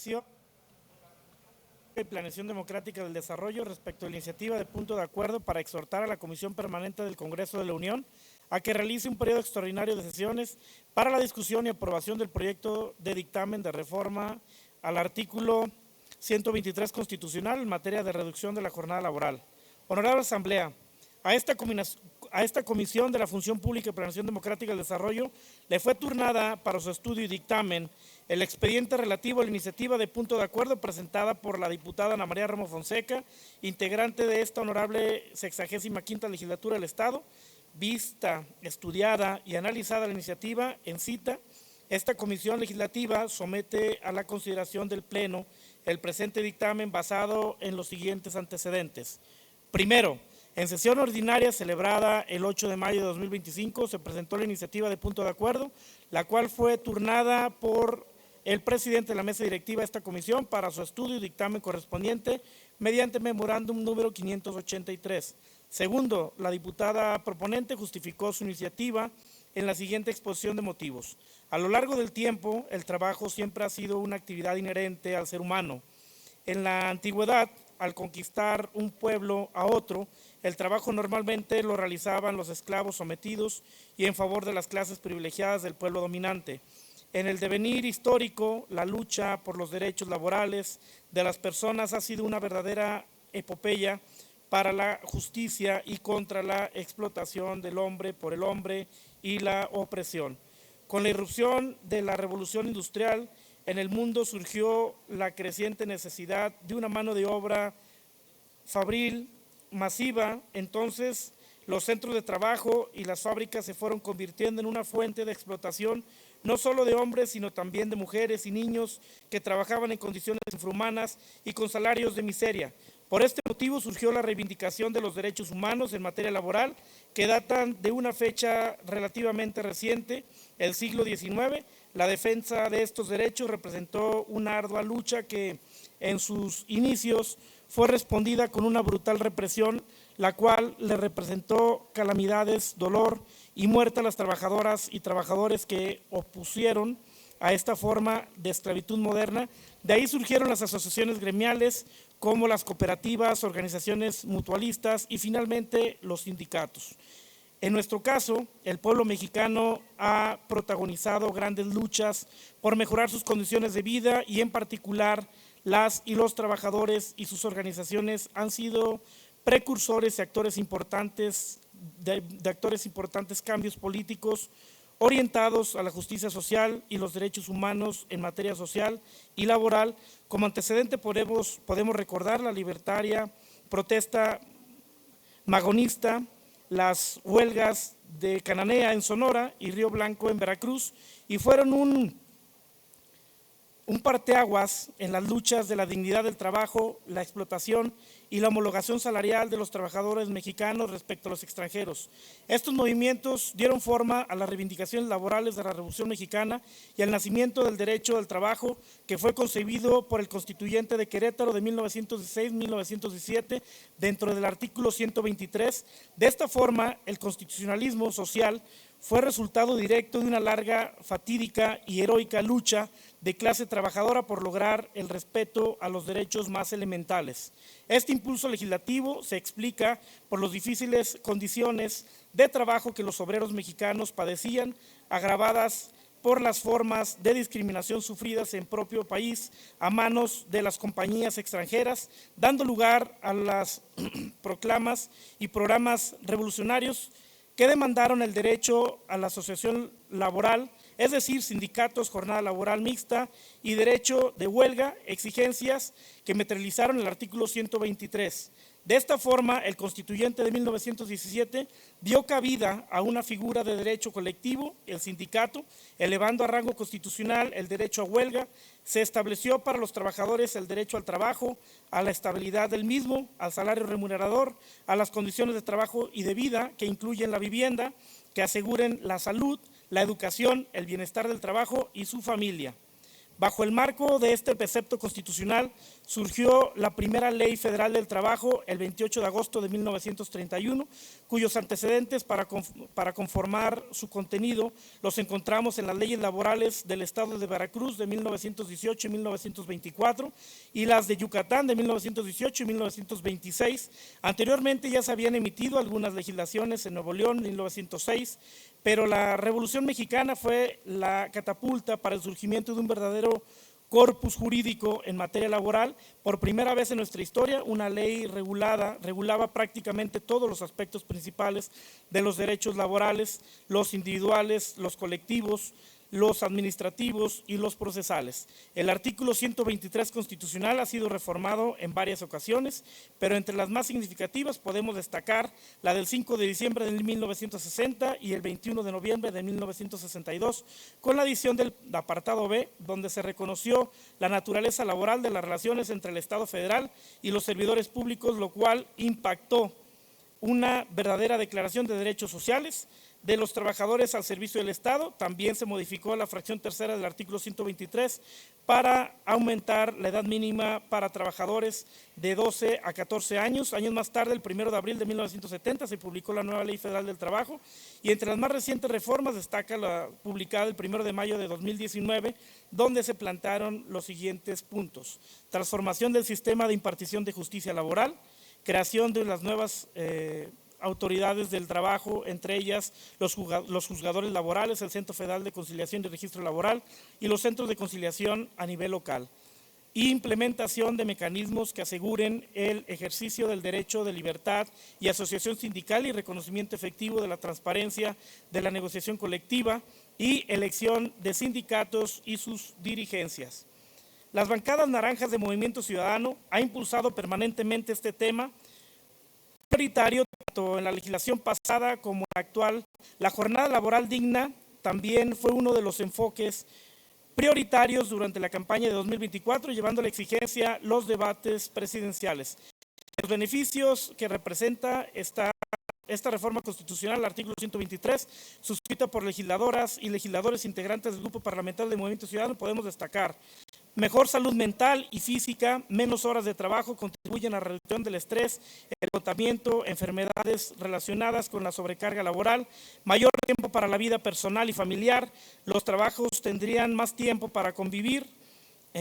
y Planeación Democrática del Desarrollo respecto a la iniciativa de punto de acuerdo para exhortar a la Comisión Permanente del Congreso de la Unión a que realice un periodo extraordinario de sesiones para la discusión y aprobación del proyecto de dictamen de reforma al artículo 123 constitucional en materia de reducción de la jornada laboral. Honorable Asamblea, a esta Comisión de la Función Pública y Planeación Democrática del Desarrollo le fue turnada para su estudio y dictamen el expediente relativo a la iniciativa de punto de acuerdo presentada por la diputada Ana María Romo Fonseca, integrante de esta honorable 65ª legislatura del Estado. Vista, estudiada y analizada la iniciativa en cita, esta comisión legislativa somete a la consideración del Pleno el presente dictamen basado en los siguientes antecedentes. Primero, en sesión ordinaria celebrada el 8 de mayo de 2025 se presentó la iniciativa de punto de acuerdo, la cual fue turnada por el presidente de la mesa directiva de esta comisión para su estudio y dictamen correspondiente mediante memorándum número 583. Segundo, la diputada proponente justificó su iniciativa en la siguiente exposición de motivos. A lo largo del tiempo, el trabajo siempre ha sido una actividad inherente al ser humano. En la antigüedad, al conquistar un pueblo a otro, el trabajo normalmente lo realizaban los esclavos sometidos y en favor de las clases privilegiadas del pueblo dominante. En el devenir histórico, la lucha por los derechos laborales de las personas ha sido una verdadera epopeya para la justicia y contra la explotación del hombre por el hombre y la opresión. Con la irrupción de la revolución industrial, en el mundo surgió la creciente necesidad de una mano de obra fabril masiva. Entonces, los centros de trabajo y las fábricas se fueron convirtiendo en una fuente de explotación, no solo de hombres, sino también de mujeres y niños que trabajaban en condiciones infrahumanas y con salarios de miseria. Por este motivo surgió la reivindicación de los derechos humanos en materia laboral, que datan de una fecha relativamente reciente, el siglo XIX. La defensa de estos derechos representó una ardua lucha que en sus inicios fue respondida con una brutal represión, la cual le representó calamidades, dolor y muerte a las trabajadoras y trabajadores que opusieron a esta forma de esclavitud moderna. De ahí surgieron las asociaciones gremiales, como las cooperativas, organizaciones mutualistas y finalmente los sindicatos. En nuestro caso, el pueblo mexicano ha protagonizado grandes luchas por mejorar sus condiciones de vida y en particular las y los trabajadores y sus organizaciones han sido precursores y actores importantes cambios políticos orientados a la justicia social y los derechos humanos en materia social y laboral. Como antecedente podemos recordar la libertaria protesta magonista, las huelgas de Cananea en Sonora y Río Blanco en Veracruz, y fueron un parteaguas en las luchas de la dignidad del trabajo, la explotación y la homologación salarial de los trabajadores mexicanos respecto a los extranjeros. Estos movimientos dieron forma a las reivindicaciones laborales de la Revolución Mexicana y al nacimiento del derecho al trabajo, que fue concebido por el Constituyente de Querétaro de 1916-1917 dentro del artículo 123. De esta forma, el constitucionalismo social fue resultado directo de una larga, fatídica y heroica lucha de clase trabajadora por lograr el respeto a los derechos más elementales. Este impulso legislativo se explica por las difíciles condiciones de trabajo que los obreros mexicanos padecían, agravadas por las formas de discriminación sufridas en propio país a manos de las compañías extranjeras, dando lugar a las proclamas y programas revolucionarios que demandaron el derecho a la asociación laboral, es decir, sindicatos, jornada laboral mixta y derecho de huelga, exigencias que materializaron el artículo 123. De esta forma, el Constituyente de 1917 dio cabida a una figura de derecho colectivo, el sindicato, elevando a rango constitucional el derecho a huelga. Se estableció para los trabajadores el derecho al trabajo, a la estabilidad del mismo, al salario remunerador, a las condiciones de trabajo y de vida que incluyen la vivienda, que aseguren la salud, la educación, el bienestar del trabajo y su familia. Bajo el marco de este precepto constitucional surgió la primera Ley Federal del Trabajo el 28 de agosto de 1931, cuyos antecedentes para conformar su contenido los encontramos en las leyes laborales del Estado de Veracruz de 1918 y 1924 y las de Yucatán de 1918 y 1926. Anteriormente ya se habían emitido algunas legislaciones en Nuevo León en 1906, pero la Revolución Mexicana fue la catapulta para el surgimiento de un verdadero corpus jurídico en materia laboral. Por primera vez en nuestra historia, una ley regulaba prácticamente todos los aspectos principales de los derechos laborales, los individuales, los colectivos, los administrativos y los procesales. El artículo 123 constitucional ha sido reformado en varias ocasiones, pero entre las más significativas podemos destacar la del 5 de diciembre de 1960 y el 21 de noviembre de 1962, con la adición del apartado B, donde se reconoció la naturaleza laboral de las relaciones entre el Estado federal y los servidores públicos, lo cual impactó una verdadera declaración de derechos sociales de los trabajadores al servicio del Estado. También se modificó la fracción tercera del artículo 123 para aumentar la edad mínima para trabajadores de 12 a 14 años. Años más tarde, el 1 de abril de 1970, se publicó la nueva Ley Federal del Trabajo y entre las más recientes reformas destaca la publicada el 1 de mayo de 2019, donde se plantearon los siguientes puntos: transformación del sistema de impartición de justicia laboral, creación de las nuevas autoridades del trabajo, entre ellas los juzgadores laborales, el Centro Federal de Conciliación y Registro Laboral y los centros de conciliación a nivel local. Y implementación de mecanismos que aseguren el ejercicio del derecho de libertad y asociación sindical y reconocimiento efectivo de la transparencia de la negociación colectiva y elección de sindicatos y sus dirigencias. Las bancadas naranjas de Movimiento Ciudadano ha impulsado permanentemente este tema prioritario tanto en la legislación pasada como en la actual. La jornada laboral digna también fue uno de los enfoques prioritarios durante la campaña de 2024, llevando a la exigencia los debates presidenciales. Los beneficios que representa esta reforma constitucional, el artículo 123, suscrita por legisladoras y legisladores integrantes del Grupo Parlamentario de Movimiento Ciudadano, podemos destacar: mejor salud mental y física, menos horas de trabajo contribuyen a la reducción del estrés, el agotamiento, enfermedades relacionadas con la sobrecarga laboral, mayor tiempo para la vida personal y familiar, los trabajos tendrían más tiempo para convivir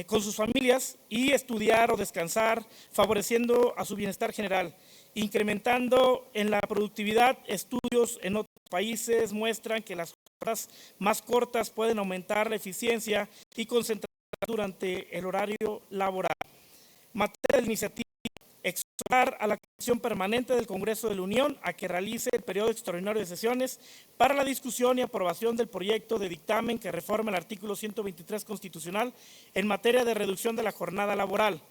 con sus familias y estudiar o descansar, favoreciendo a su bienestar general, incrementando en la productividad. Estudios en otros países muestran que las horas más cortas pueden aumentar la eficiencia y concentración durante el horario laboral. Materia de iniciativa: exhortar a la Comisión Permanente del Congreso de la Unión a que realice el periodo extraordinario de sesiones para la discusión y aprobación del proyecto de dictamen que reforma el artículo 123 constitucional en materia de reducción de la jornada laboral.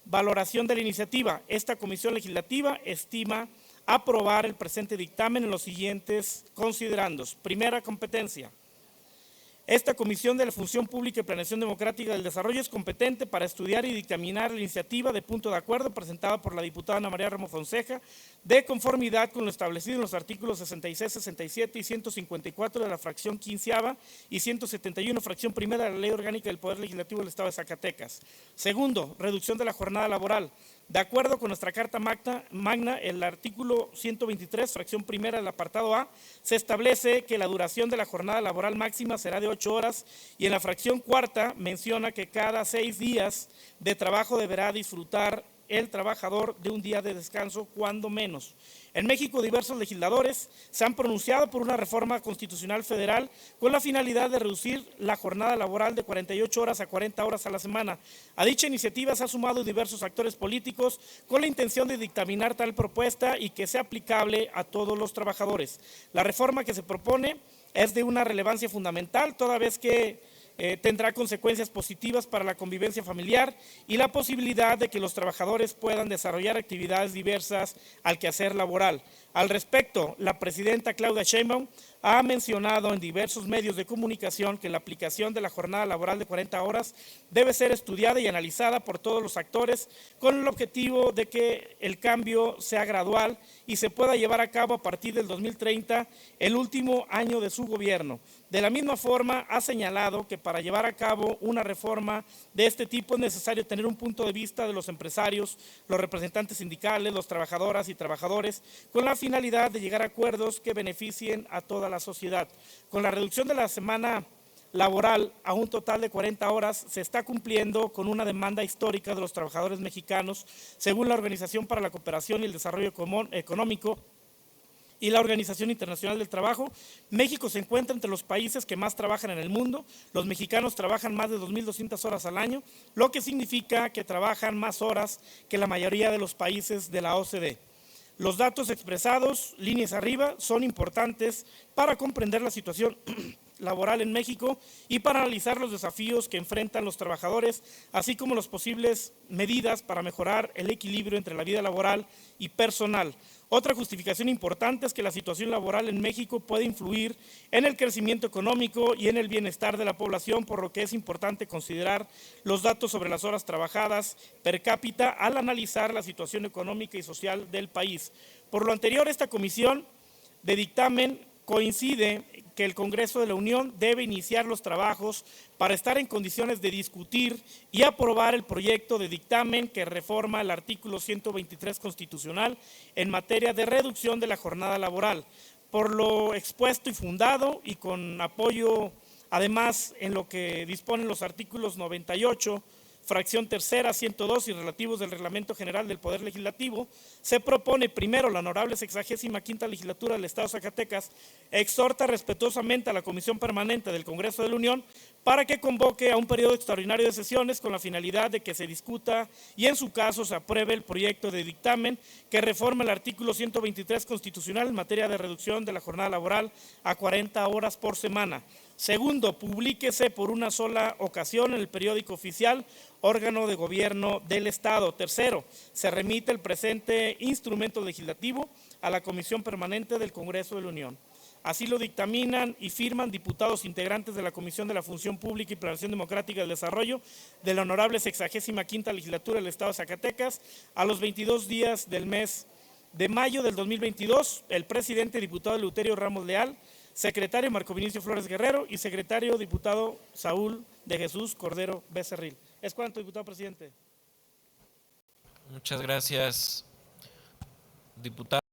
Valoración de la iniciativa: esta comisión legislativa estima aprobar el presente dictamen en los siguientes considerandos. Primera, competencia. Esta Comisión de la Función Pública y Planeación Democrática del Desarrollo es competente para estudiar y dictaminar la iniciativa de punto de acuerdo presentada por la diputada Ana María Ramos Fonseca, de conformidad con lo establecido en los artículos 66, 67 y 154 de la fracción 15ª y 171, fracción primera de la Ley Orgánica del Poder Legislativo del Estado de Zacatecas. Segundo, reducción de la jornada laboral. De acuerdo con nuestra Carta Magna, el artículo 123, fracción primera del apartado A, se establece que la duración de la jornada laboral máxima será de 8 horas y en la fracción cuarta menciona que cada 6 días de trabajo deberá disfrutar el trabajador de un día de descanso, cuando menos. En México, diversos legisladores se han pronunciado por una reforma constitucional federal con la finalidad de reducir la jornada laboral de 48 horas a 40 horas a la semana. A dicha iniciativa se han sumado diversos actores políticos con la intención de dictaminar tal propuesta y que sea aplicable a todos los trabajadores. La reforma que se propone es de una relevancia fundamental, toda vez que tendrá consecuencias positivas para la convivencia familiar y la posibilidad de que los trabajadores puedan desarrollar actividades diversas al quehacer laboral. Al respecto, la presidenta Claudia Sheinbaum ha mencionado en diversos medios de comunicación que la aplicación de la jornada laboral de 40 horas debe ser estudiada y analizada por todos los actores con el objetivo de que el cambio sea gradual y se pueda llevar a cabo a partir del 2030, el último año de su gobierno. De la misma forma, ha señalado que para llevar a cabo una reforma de este tipo es necesario tener un punto de vista de los empresarios, los representantes sindicales, los trabajadoras y trabajadores, con la finalidad de llegar a acuerdos que beneficien a toda la sociedad. Con la reducción de la semana laboral a un total de 40 horas, se está cumpliendo con una demanda histórica de los trabajadores mexicanos, según la Organización para la Cooperación y el Desarrollo Económico y la Organización Internacional del Trabajo. México se encuentra entre los países que más trabajan en el mundo. Los mexicanos trabajan más de 2.200 horas al año, lo que significa que trabajan más horas que la mayoría de los países de la OCDE. Los datos expresados, líneas arriba, son importantes para comprender la situación laboral en México y para analizar los desafíos que enfrentan los trabajadores, así como las posibles medidas para mejorar el equilibrio entre la vida laboral y personal. Otra justificación importante es que la situación laboral en México puede influir en el crecimiento económico y en el bienestar de la población, por lo que es importante considerar los datos sobre las horas trabajadas per cápita al analizar la situación económica y social del país. Por lo anterior, esta comisión de dictamen coincide que el Congreso de la Unión debe iniciar los trabajos para estar en condiciones de discutir y aprobar el proyecto de dictamen que reforma el artículo 123 constitucional en materia de reducción de la jornada laboral. Por lo expuesto y fundado y con apoyo además en lo que disponen los artículos 98, fracción tercera, 102 y relativos del Reglamento General del Poder Legislativo, se propone primero la honorable 65ª legislatura del Estado de Zacatecas exhorta respetuosamente a la Comisión Permanente del Congreso de la Unión para que convoque a un periodo extraordinario de sesiones con la finalidad de que se discuta y en su caso se apruebe el proyecto de dictamen que reforma el artículo 123 constitucional en materia de reducción de la jornada laboral a 40 horas por semana. Segundo, publíquese por una sola ocasión en el periódico oficial, órgano de gobierno del Estado. Tercero, se remite el presente instrumento legislativo a la Comisión Permanente del Congreso de la Unión. Así lo dictaminan y firman diputados integrantes de la Comisión de la Función Pública y Planificación Democrática del Desarrollo de la honorable 65ª legislatura del Estado de Zacatecas a los 22 días del mes de mayo del 2022, el presidente diputado Eleuterio Ramos Leal, secretario Marco Vinicio Flores Guerrero y secretario diputado Saúl de Jesús Cordero Becerril. Es cuanto, diputado presidente. Muchas gracias, diputado.